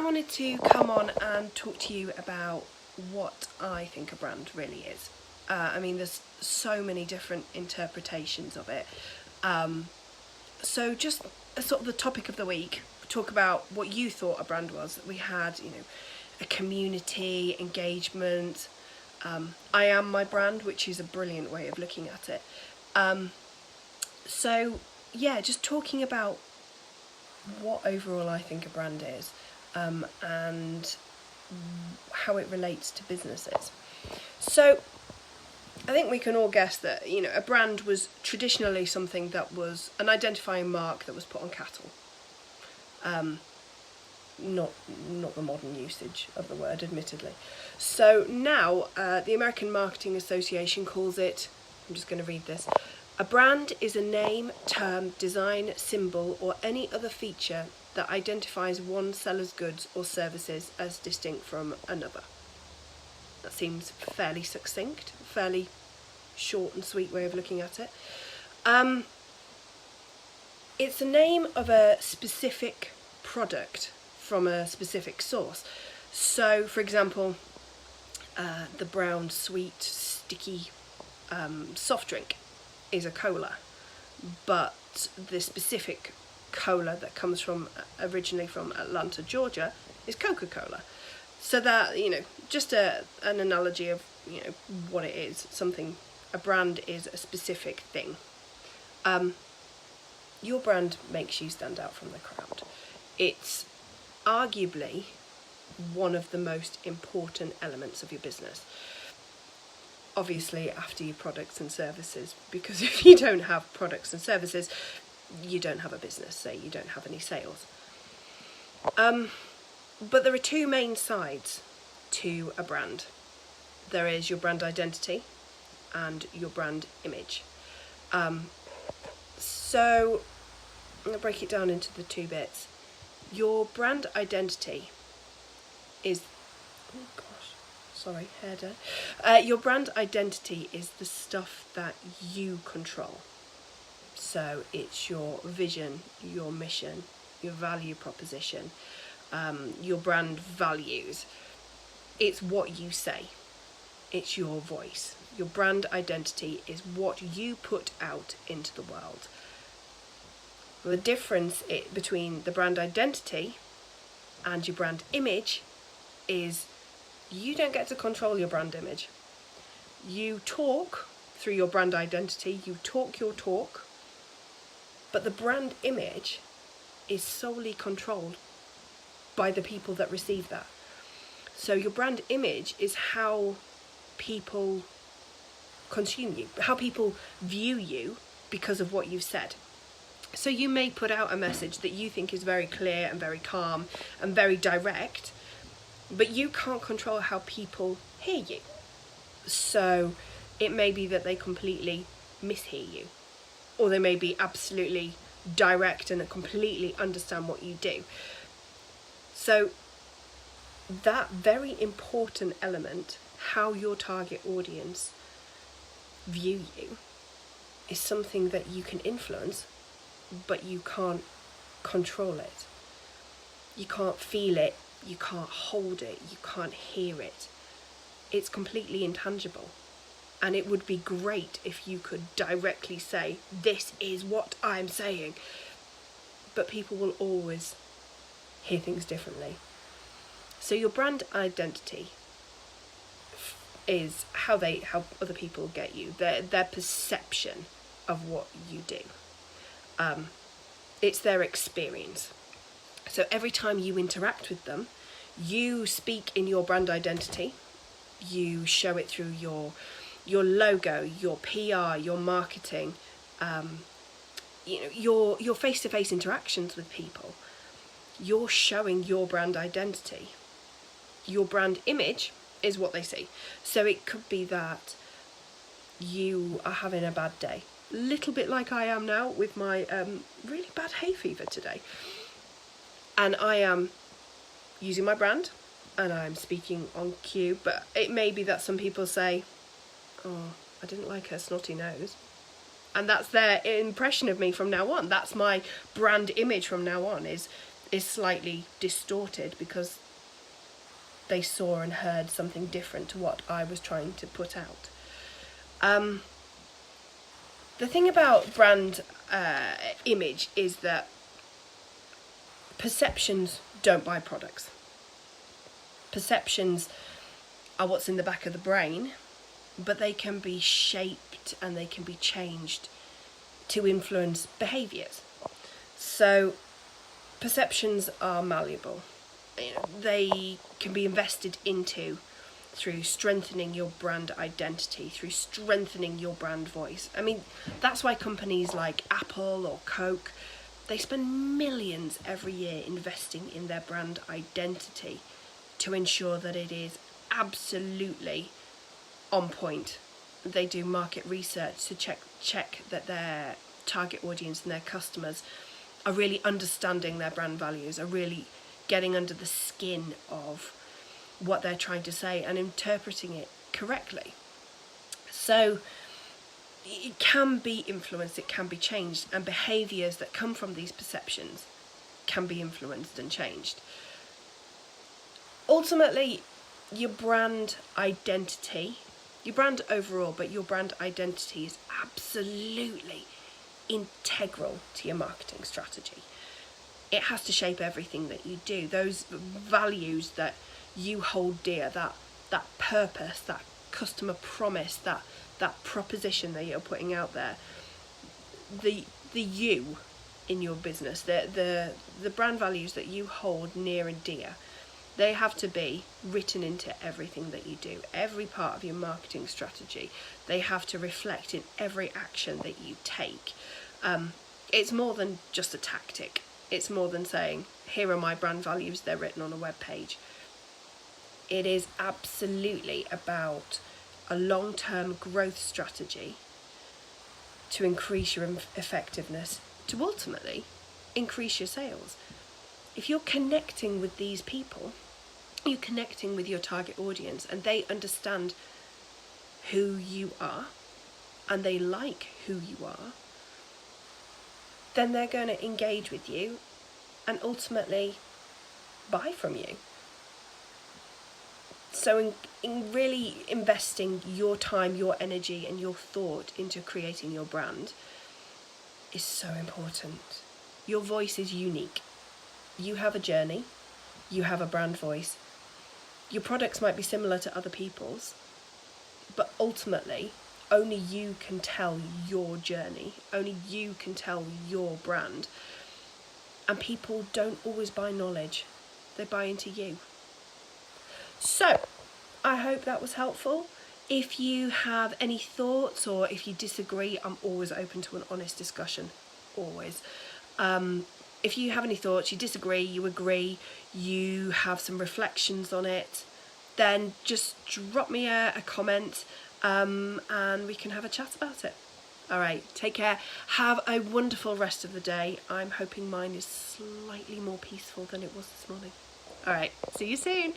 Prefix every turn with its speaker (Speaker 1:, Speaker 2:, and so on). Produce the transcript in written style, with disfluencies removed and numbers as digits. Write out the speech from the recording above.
Speaker 1: wanted to come on and talk to you about what I think a brand really is. I mean, there's so many different interpretations of it. So just a sort of the topic of the week, talk about what you thought a brand was. We had, a community, engagement. I am my brand, which is a brilliant way of looking at it. So yeah, just talking about what overall I think a brand is, and how it relates to businesses. So I think we can all guess that, a brand was traditionally something that was an identifying mark that was put on cattle. Not the modern usage of the word, admittedly. So now the American Marketing Association calls it, I'm just going to read this, a brand is a name, term, design, symbol, or any other feature that identifies one seller's goods or services as distinct from another. That seems fairly succinct, fairly short and sweet way of looking at it. It's the name of a specific product from a specific source. So, for example, the brown, sweet, sticky soft drink is a cola, but the specific cola that comes from originally from Atlanta, Georgia, is Coca-Cola. So that, just an analogy of what it is. Something, a brand is a specific thing. Your brand makes you stand out from the crowd. It's arguably one of the most important elements of your business. Obviously after your products and services, because if you don't have products and services, you don't have a business, so you don't have any sales. But there are two main sides to a brand. There is your brand identity and your brand image. So I'm going to break it down into the two bits. Your brand identity is, your brand identity is the stuff that you control. So it's your vision, your mission, your value proposition, your brand values. It's what you say. It's your voice. Your brand identity is what you put out into the world. The difference between the brand identity and your brand image is you don't get to control your brand image. You talk through your brand identity, you talk your talk, but the brand image is solely controlled by the people that receive that. So your brand image is how people consume you, how people view you because of what you've said. So you may put out a message that you think is very clear and very calm and very direct, but you can't control how people hear you. So it may be that they completely mishear you, or they may be absolutely direct and completely understand what you do. So that very important element, how your target audience view you, is something that you can influence, but you can't control it. You can't feel it, you can't hold it, you can't hear it. It's completely intangible. And it would be great if you could directly say, this is what I'm saying. But people will always hear things differently. So your brand identity is how other people get you, their perception of what you do. It's their experience. So every time you interact with them, you speak in your brand identity. You show it through your logo, your PR, your marketing, your face-to-face interactions with people. You're showing your brand identity. Your brand image is what they see. So it could be that you are having a bad day, a little bit like I am now with my really bad hay fever today, and I am using my brand and I'm speaking on cue, but it may be that some people say, oh, I didn't like her snotty nose, and that's their impression of me from now on. That's my brand image from now on, is is slightly distorted because they saw and heard something different to what I was trying to put out. The thing about brand image is that perceptions don't buy products. Perceptions are what's in the back of the brain, but they can be shaped and they can be changed to influence behaviours. So perceptions are malleable. They can be invested into through strengthening your brand identity, through strengthening your brand voice. I mean, that's why companies like Apple or Coke, they spend millions every year investing in their brand identity to ensure that it is absolutely on point. They do market research to check that their target audience and their customers are really understanding their brand values, are really getting under the skin of what they're trying to say and interpreting it correctly. So it can be influenced, it can be changed, and behaviours that come from these perceptions can be influenced and changed. Ultimately, your brand identity, your brand overall, but your brand identity is absolutely integral to your marketing strategy. It has to shape everything that you do. Those values that you hold dear, that purpose, that customer promise, that proposition that you're putting out there, the you in your business, the brand values that you hold near and dear, they have to be written into everything that you do, every part of your marketing strategy. They have to reflect in every action that you take. It's more than just a tactic. It's more than saying, here are my brand values, they're written on a web page. It is absolutely about a long-term growth strategy to increase your effectiveness, to ultimately increase your sales. If you're connecting with these people, you're connecting with your target audience and they understand who you are and they like who you are, then they're going to engage with you and ultimately buy from you. So in really investing your time, your energy and your thought into creating your brand is so important. Your voice is unique. You have a journey, you have a brand voice. Your products might be similar to other people's, but ultimately only you can tell your journey, only you can tell your brand. And people don't always buy knowledge, they buy into you. So, I hope that was helpful. If you have any thoughts or if you disagree, I'm always open to an honest discussion, always. If you have any thoughts, you disagree, you agree, you have some reflections on it, then just drop me a comment and we can have a chat about it. All right, take care. Have a wonderful rest of the day. I'm hoping mine is slightly more peaceful than it was this morning. All right, see you soon.